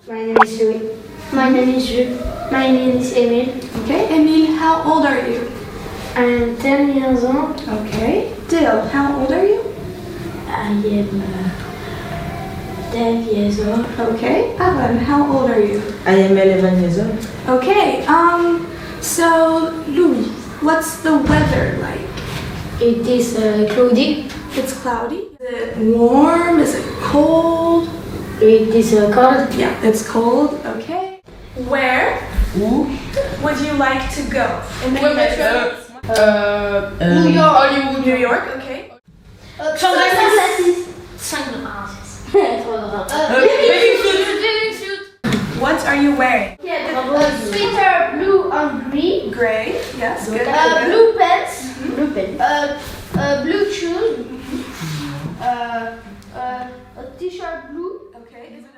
My name is Chloé. My name is Jules. My name is Emile. Okay, Emile, how old are you? I am 10 years old. Okay. Dil, how old are you? I am 10 years old. Okay. Alan, how old are you? I am 11 years old. Okay, so Louis, what's the weather like? It is cloudy. It's cloudy. Is it warm? Is it cold? It is cold. Yeah, it's cold. Okay. Where would you like to go? In the United States? New York. Hollywood, New York. Okay. What are you wearing? Sweater blue and green. Gray. Yes. Good. Blue pants. Blue pants. Blue shoes. A t-shirt blue. Okay. Is it